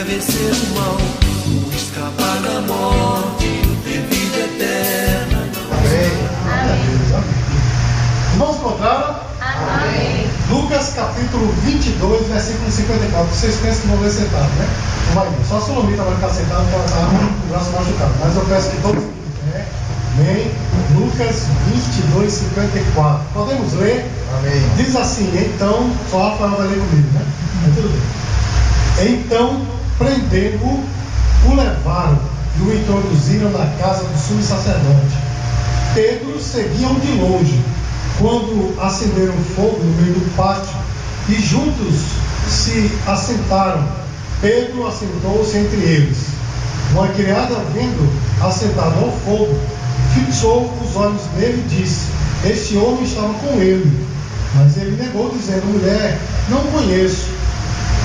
vencer o mal, como escapar da morte, ter vida eterna. Amém. Amém. Irmãos, encontraram? Amém. Lucas capítulo 22, versículo 54. Vocês pensam que vão ler sentado, né? Não vai ver. Só a Solomita vai ficar sentado para estar com o braço machucado. Mas eu peço que todos fiquem de pé. Amém. Lucas 22, 54. Podemos ler? Amém. Diz assim, então, só a Rafael vai ler comigo, né? Mas tudo bem. Então, prendendo-o, o levaram e o introduziram na casa do sumo sacerdote. Pedro seguiam de longe, quando acenderam fogo no meio do pátio, e juntos se assentaram. Pedro assentou-se entre eles. Uma criada, vendo assentado ao fogo, fixou os olhos nele e disse: este homem estava com ele. Mas ele negou, dizendo: mulher, não conheço.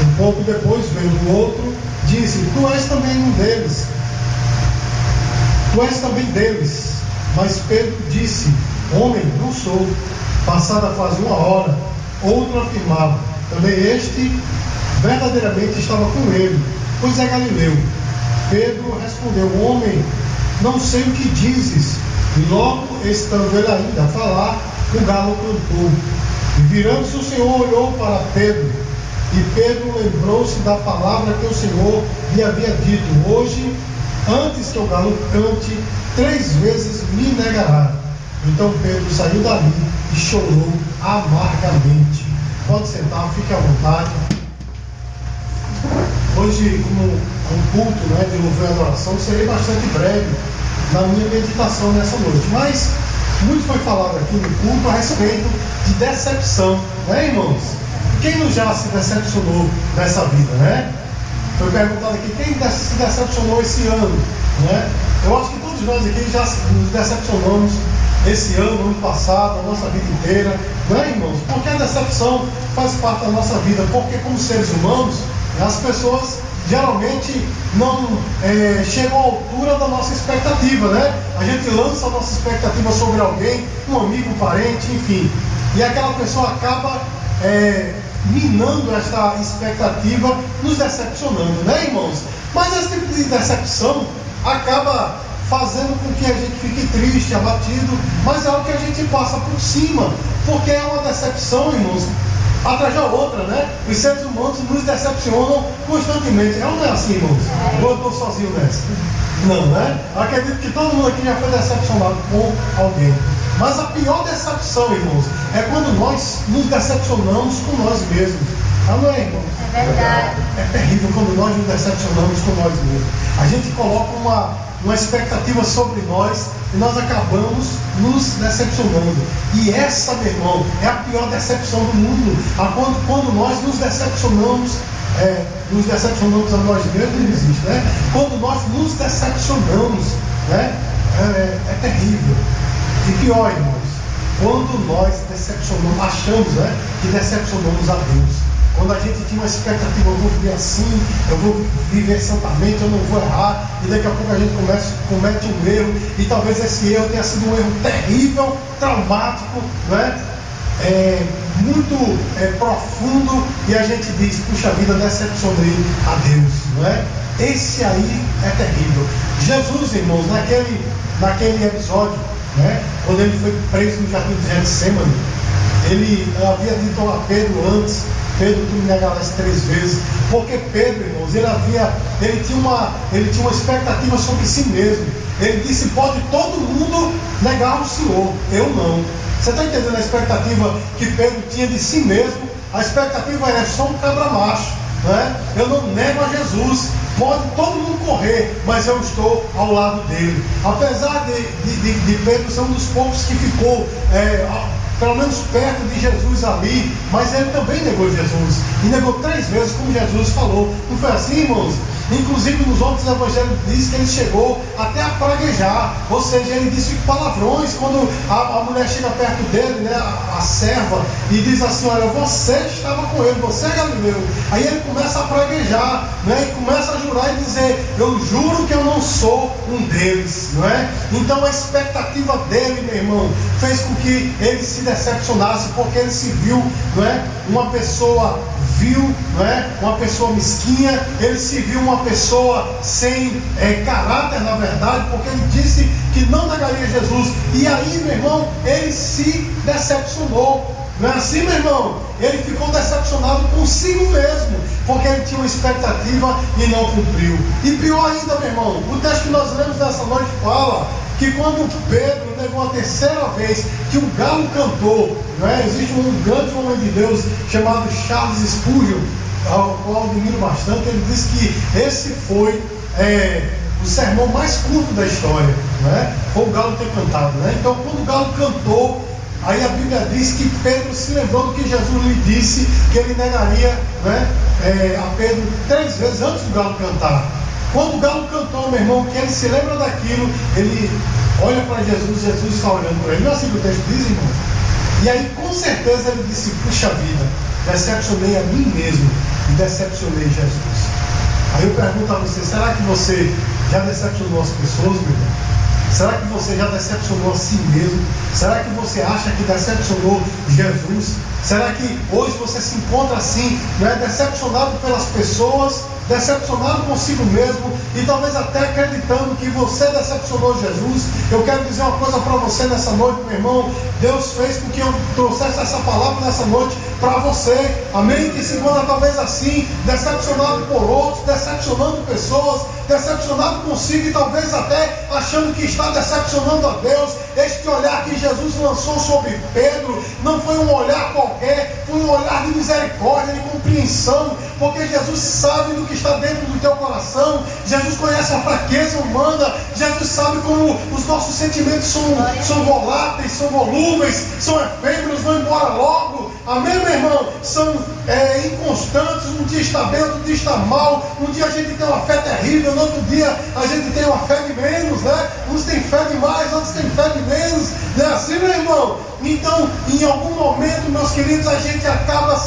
Um pouco depois, vendo o outro, disse: tu és também um deles. Tu és também deles. Mas Pedro disse: homem, não sou. Passada quase uma hora, outro afirmava: também este verdadeiramente estava com ele, pois é galileu. Pedro respondeu: homem, não sei o que dizes. E logo, estando ele ainda a falar, o galo cantou. E virando-se, o Senhor olhou para Pedro. E Pedro lembrou-se da palavra que o Senhor lhe havia dito: hoje, antes que o galo cante, 3 vezes me negará. Então Pedro saiu dali e chorou amargamente. Pode sentar, fique à vontade. Hoje, como um culto, né, de louvor e adoração, serei bastante breve na minha meditação nessa noite. Mas muito foi falado aqui no culto a respeito de decepção, né, irmãos? Quem não já se decepcionou nessa vida, né? Foi perguntado aqui: quem se decepcionou esse ano, né? Eu acho que todos nós aqui já nos decepcionamos esse ano passado, a nossa vida inteira, não é, irmãos? Porque a decepção faz parte da nossa vida, porque como seres humanos, as pessoas geralmente não chegam à altura da nossa expectativa, né? A gente lança a nossa expectativa sobre alguém, um amigo, um parente, enfim, e aquela pessoa acaba minando esta expectativa, nos decepcionando, né, irmãos? Mas esse tipo de decepção acaba fazendo com que a gente fique triste, abatido, mas é algo que a gente passa por cima, porque é uma decepção, irmãos, atrás da outra, né? Os seres humanos nos decepcionam constantemente. Não é assim, irmãos? Ou eu estou sozinho nessa? Não, né? Acredito que todo mundo aqui já foi decepcionado com alguém. Mas a pior decepção, irmãos, é quando nós nos decepcionamos com nós mesmos. Não é, irmãos? É verdade. É terrível quando nós nos decepcionamos com nós mesmos. A gente coloca uma expectativa sobre nós e nós acabamos nos decepcionando. E essa, meu irmão, é a pior decepção do mundo. Quando nós nos decepcionamos a nós mesmos, não existe, né? Quando nós nos decepcionamos, né? É terrível. E pior, irmãos, quando nós achamos, né, que decepcionamos a Deus. Quando a gente tinha uma expectativa: eu vou viver assim, eu vou viver santamente, eu não vou errar, e daqui a pouco a gente comete um erro, e talvez esse erro tenha sido um erro terrível, traumático, né? Muito profundo, e a gente diz: puxa vida, decepcionei a Deus, não é? Esse aí é terrível. Jesus, irmãos, naquele episódio, né, quando ele foi preso no jardim de Getsemane, ele havia dito a Pedro antes: Pedro, tu me negarás 3 vezes. Porque Pedro, irmãos, ele tinha uma expectativa sobre si mesmo. Ele disse: pode todo mundo negar o Senhor, eu não. Você está entendendo a expectativa que Pedro tinha de si mesmo? A expectativa era: só um cabra macho, né? Eu não nego a Jesus. Pode todo mundo correr, mas eu estou ao lado dele. Apesar de Pedro ser um dos poucos que ficou pelo menos perto de Jesus ali, mas ele também negou Jesus, e negou 3 vezes, como Jesus falou. Não foi assim, irmãos? Inclusive nos outros evangelhos diz que ele chegou até a praguejar, ou seja, ele disse palavrões quando a mulher chega perto dele, né, a serva, e diz assim: olha, você estava com ele, você é galileu. Aí ele começa a praguejar, né, e começa a jurar e dizer: eu juro que eu não sou um deles, não é? Então a expectativa dele, meu irmão, fez com que ele se decepcionasse, porque ele se viu, não é, uma pessoa viu, não é, uma pessoa mesquinha, ele se viu uma pessoa sem caráter, na verdade, porque ele disse que não negaria Jesus. E aí, meu irmão, ele se decepcionou. Não é assim, meu irmão? Ele ficou decepcionado consigo mesmo, porque ele tinha uma expectativa e não cumpriu. E pior ainda, meu irmão, o texto que nós lemos nessa noite fala que quando Pedro negou a terceira vez que o galo cantou, não é? Existe um grande homem de Deus chamado Charles Spurgeon, ao qual eu admiro bastante. Ele disse que esse foi o sermão mais curto da história, não é? Foi o galo ter cantado, né? Então, quando o galo cantou, aí a Bíblia diz que Pedro se lembrou do que Jesus lhe disse, que ele negaria, né, a Pedro 3 vezes antes do galo cantar. Quando o galo cantou, meu irmão, que ele se lembra daquilo, ele olha para Jesus, Jesus está olhando para ele. Não é assim que o texto diz, irmão? E aí, com certeza, ele disse: puxa vida, decepcionei a mim mesmo e decepcionei Jesus. Aí eu pergunto a você: será que você já decepcionou as pessoas, meu irmão? Será que você já decepcionou a si mesmo? Será que você acha que decepcionou Jesus? Será que hoje você se encontra assim, não é, decepcionado pelas pessoas, decepcionado consigo mesmo e talvez até acreditando que você decepcionou Jesus? Eu quero dizer uma coisa para você nessa noite, meu irmão. Deus fez com que eu trouxesse essa palavra nessa noite para você, amém? Que se encontra talvez assim, decepcionado por outros, decepcionando pessoas, decepcionado consigo e talvez até achando que está decepcionando a Deus. Este olhar que Jesus lançou sobre Pedro não foi um olhar qualquer, foi um olhar de misericórdia, de compreensão, porque Jesus sabe do que está dentro do teu coração. Jesus conhece a fraqueza humana. Jesus sabe como os nossos sentimentos são voláteis, são volúveis, são efêmeros, vão embora logo. Amém, meu irmão? São inconstantes. Um dia está bem, outro dia está mal. Um dia a gente tem uma fé terrível, no outro dia a gente tem uma fé de menos, né? Uns têm fé de mais, outros têm fé de menos. Não é assim, meu irmão? Então, em algum momento, meus queridos, a gente acaba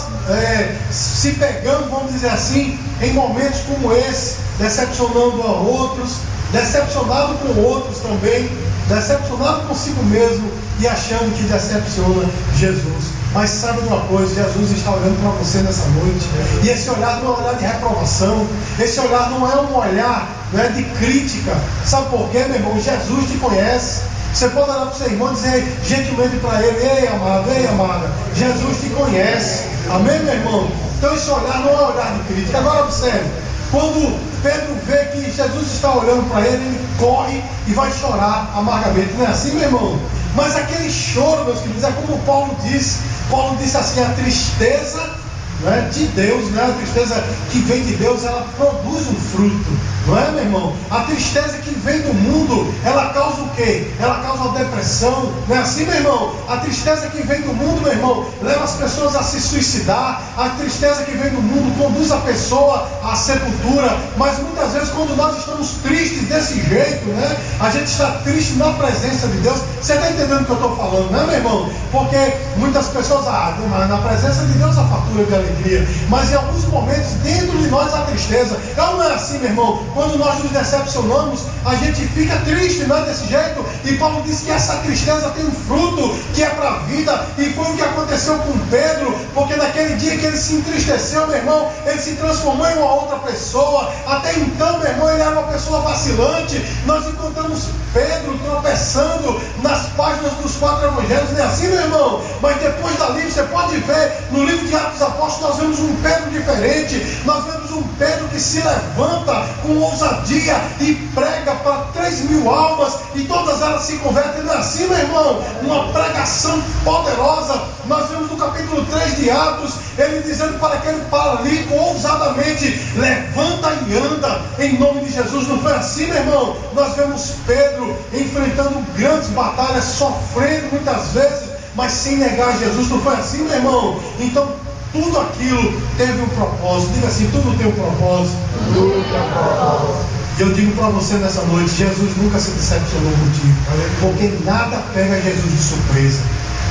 se pegando, vamos dizer assim, em momentos como esse, decepcionando a outros, decepcionado com outros também, decepcionado consigo mesmo e achando que decepciona Jesus. Mas sabe de uma coisa, Jesus está olhando para você nessa noite, e esse olhar não é um olhar de reprovação, esse olhar não é um olhar, não é, de crítica. Sabe por quê, meu irmão? Jesus te conhece. Você pode olhar para o seu irmão e dizer gentilmente para ele: ei amada, Jesus te conhece. Amém, meu irmão? Então esse olhar não é um olhar de crítica. Agora observe, quando Pedro vê que Jesus está olhando para ele, ele corre e vai chorar amargamente. Não é assim, meu irmão? Mas aquele choro, meus queridos, é como Paulo disse assim: a tristeza, não é, de Deus, né? A tristeza que vem de Deus, ela produz um fruto. Não é, meu irmão? A tristeza que vem do mundo, ela causa o quê? Ela causa uma depressão. Não é assim, meu irmão? A tristeza que vem do mundo, meu irmão, leva as pessoas a se suicidar. A tristeza que vem do mundo conduz a pessoa à sepultura. Mas muitas vezes, quando nós estamos tristes desse jeito, né? A gente está triste na presença de Deus. Você está entendendo o que eu estou falando, né, meu irmão? Porque muitas pessoas, mas na presença de Deus a fartura de alegria. Mas em alguns momentos, dentro de nós, a tristeza. Não é assim, meu irmão? Quando nós nos decepcionamos, a gente fica triste, não é desse jeito? E Paulo diz que essa tristeza tem um fruto que é para a vida, e foi o que aconteceu com Pedro, porque naquele dia que ele se entristeceu, meu irmão, ele se transformou em uma outra pessoa. Até então, meu irmão, ele era uma pessoa vacilante. Nós encontramos Pedro tropeçando nas páginas dos 4 evangelhos, não é assim, meu irmão? Mas depois dali, você pode ver no livro de Atos dos Apóstolos, nós vemos um Pedro diferente. Nós vemos um Pedro que se levanta com ousadia e prega para 3.000 almas, e todas elas se convertem. Não é assim, meu irmão? Uma pregação poderosa. Nós vemos no capítulo 3 de Atos, ele dizendo para aquele paralítico ousadamente: levanta e anda em nome de Jesus. Não foi assim, meu irmão? Nós vemos Pedro enfrentando grandes batalhas, sofrendo muitas vezes, mas sem negar Jesus. Não foi assim, meu irmão? Então tudo aquilo teve um propósito. Diga assim: tudo tem um propósito. Tudo tem um propósito. E eu digo para você nessa noite: Jesus nunca se decepcionou contigo, porque nada pega Jesus de surpresa.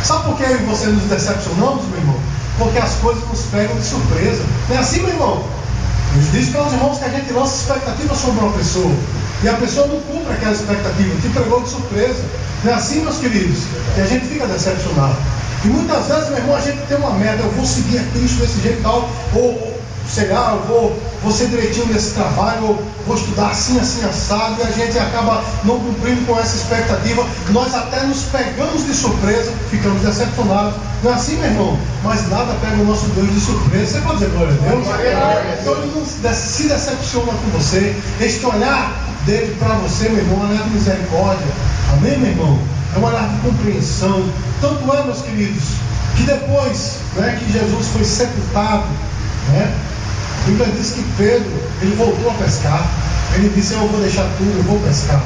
Sabe por que eu e você nos decepcionamos, meu irmão? Porque as coisas nos pegam de surpresa. Não é assim, meu irmão? Nos diz para os irmãos que a gente lança expectativa sobre uma pessoa, e a pessoa não cumpre aquela expectativa, te pegou de surpresa. Não é assim, meus queridos? E a gente fica decepcionado. E muitas vezes, meu irmão, a gente tem uma meta, eu vou seguir a Cristo desse jeito e tal, ou sei lá, eu vou ser direitinho nesse trabalho, ou vou estudar assim, assim, assado, e a gente acaba não cumprindo com essa expectativa. Nós até nos pegamos de surpresa, ficamos decepcionados. Não é assim, meu irmão? Mas nada pega o nosso Deus de surpresa. Você pode dizer glória a Deus? Então ele não se decepciona com você. Este olhar dele para você, meu irmão, é um olhar de misericórdia. Amém, meu irmão? É um olhar de compreensão. Tanto é, meus queridos, que depois, né, que Jesus foi sepultado, né, a Bíblia diz que Pedro, ele voltou a pescar. Ele disse, eu vou deixar tudo, eu vou pescar.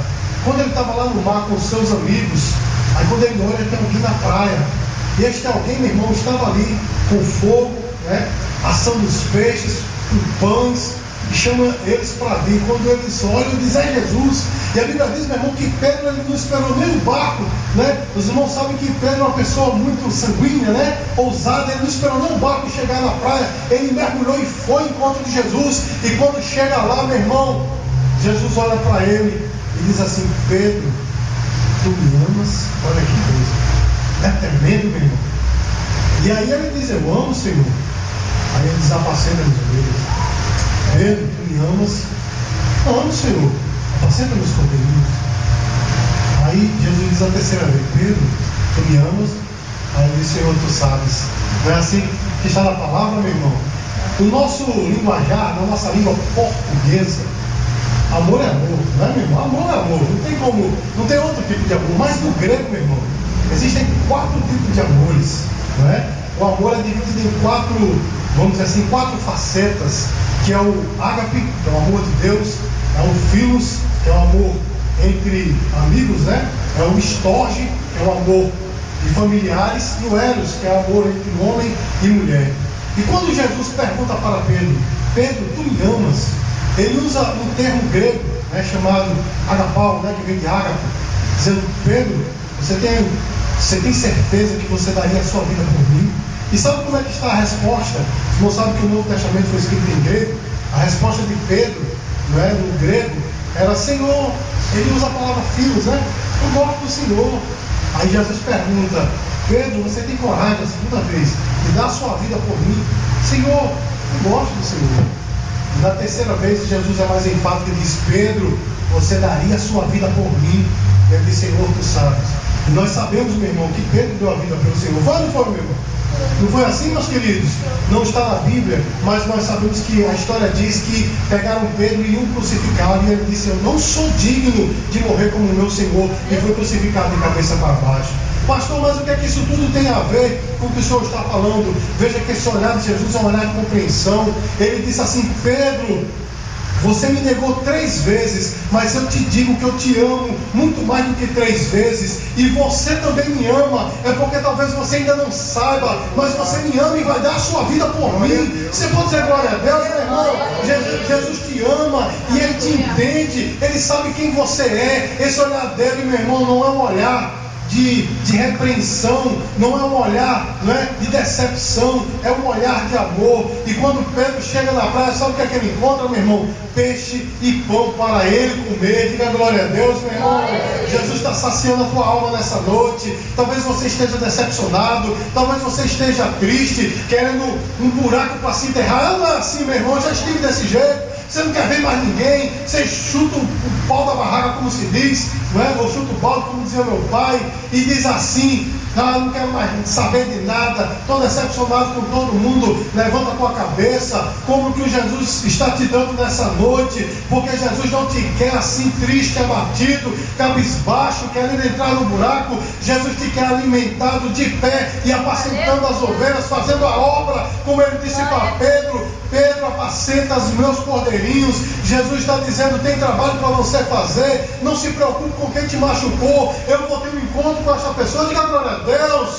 Quando ele estava lá no mar com os seus amigos, aí quando ele olha, tem alguém na praia. E este alguém, meu irmão, estava ali com fogo, né, assando os peixes, com pães, e chama eles para vir. Quando eles olham, diz, é Jesus. E a Bíblia diz, meu irmão, que Pedro ele não esperou nem o barco, né? Os irmãos sabem que Pedro é uma pessoa muito sanguínea, né? Ousada. Ele não esperou nem o barco chegar na praia. Ele mergulhou e foi em encontro de Jesus. E quando chega lá, meu irmão, Jesus olha para ele e diz assim, Pedro, tu me amas? Olha que coisa. É tremendo, meu irmão. E aí ele diz, eu amo, Senhor. Aí ele diz, apacenta as ovelhas. Pedro, tu me amas? Amo, Senhor. Apacenta meus cordeirinhos. Aí Jesus diz a terceira vez, Pedro, tu me amas? Aí ele diz, Senhor, tu sabes. Não é assim que está na palavra, meu irmão? No nosso linguajar, na nossa língua portuguesa, amor é amor, não é, meu irmão? Amor é amor. Não tem outro tipo de amor. Mas no grego, meu irmão, existem 4 tipos de amores, não é? O amor é dividido em 4, vamos dizer assim, 4 facetas, que é o ágape, que é o amor de Deus, é o philos, que é o amor entre amigos, né? É o storge, que é o amor de familiares, e o eros, que é o amor entre homem e mulher. E quando Jesus pergunta para Pedro, Pedro, tu me amas? Ele usa um termo grego, né, chamado agapau, né, que vem de ágape, dizendo, Pedro, você tem certeza que você daria a sua vida por mim? E sabe como é que está a resposta? Você não sabe que o Novo Testamento foi escrito em grego? A resposta de Pedro, não é, no grego, era Senhor. Ele usa a palavra filhos, né? Eu gosto do Senhor. Aí Jesus pergunta, Pedro, você tem coragem a segunda vez de dar a sua vida por mim? Senhor, eu gosto do Senhor. E na terceira vez Jesus é mais enfático e diz, Pedro, você daria a sua vida por mim? E ele diz, Senhor, tu sabes. E nós sabemos, meu irmão, que Pedro deu a vida pelo Senhor. Foi ou não foi, meu irmão? Não foi assim, meus queridos? Não está na Bíblia, mas nós sabemos que a história diz que pegaram Pedro e iam crucificá-lo, e ele disse, eu não sou digno de morrer como o meu Senhor, e foi crucificado de cabeça para baixo. Pastor, mas o que é que isso tudo tem a ver com o que o Senhor está falando? Veja que esse olhar de Jesus é um olhar de compreensão. Ele disse assim, Pedro, você me negou 3 vezes, mas eu te digo que eu te amo muito mais do que 3 vezes. E você também me ama. É porque talvez você ainda não saiba, mas você me ama e vai dar a sua vida por mim. Você pode dizer glória a Deus, meu irmão? Jesus te ama e Ele te entende. Ele sabe quem você é. Esse olhar dele, meu irmão, não é um olhar de repreensão, não é um olhar, não é, de decepção, é um olhar de amor. E quando Pedro chega na praia, sabe o que é que ele encontra, meu irmão? Peixe e pão para ele comer. Diga glória a Deus, meu irmão. Jesus está saciando a tua alma nessa noite. Talvez você esteja decepcionado, talvez você esteja triste, querendo um buraco para se enterrar. Não é assim, meu irmão, eu já estive desse jeito. Você não quer ver mais ninguém, você chuta o pau da barraca, como se diz, não é? Ou chuta o balde, como dizia meu pai, e diz assim, não quero mais saber de nada, estou decepcionado com todo mundo. Levanta a tua cabeça, como que o Jesus está te dando nessa noite, porque Jesus não te quer assim triste, abatido, cabisbaixo, querendo entrar no buraco. Jesus te quer alimentado, de pé e apacentando as ovelhas, fazendo a obra, como ele disse para Pedro, Pedro, apacenta os meus cordeirinhos. Jesus está dizendo, tem trabalho para você fazer, não se preocupe com quem te machucou, eu vou ter um encontro com essa pessoa. Diga glória a Deus.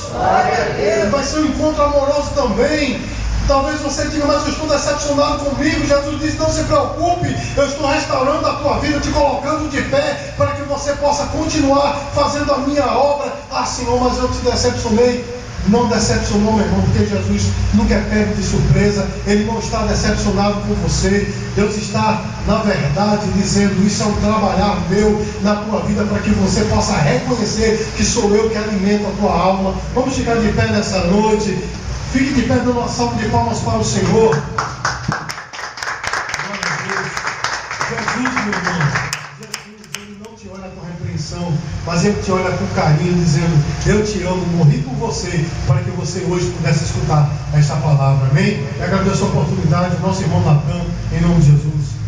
Vai ser um encontro amoroso também. Talvez você diga, mas eu estou decepcionado comigo. Jesus diz, não se preocupe, eu estou restaurando a tua vida, te colocando de pé, para que você possa continuar fazendo a minha obra. Ah, Senhor, mas eu te decepcionei. não decepcionou, meu irmão, porque Jesus nunca é pego de surpresa. Ele não está decepcionado com você. Deus está, na verdade, dizendo: isso é um trabalhar meu na tua vida, para que você possa reconhecer que sou eu que alimento a tua alma. Vamos ficar de pé nessa noite. Fique de pé dando uma salva de palmas para o Senhor. Glória a Deus. Jesus, meu irmão, Jesus, Ele não te olha com repreensão, mas Ele te olha com carinho, dizendo: eu te amo, morri por você, para que você hoje pudesse escutar esta palavra. Amém? Eu agradeço a oportunidade, nosso irmão Natan, em nome de Jesus.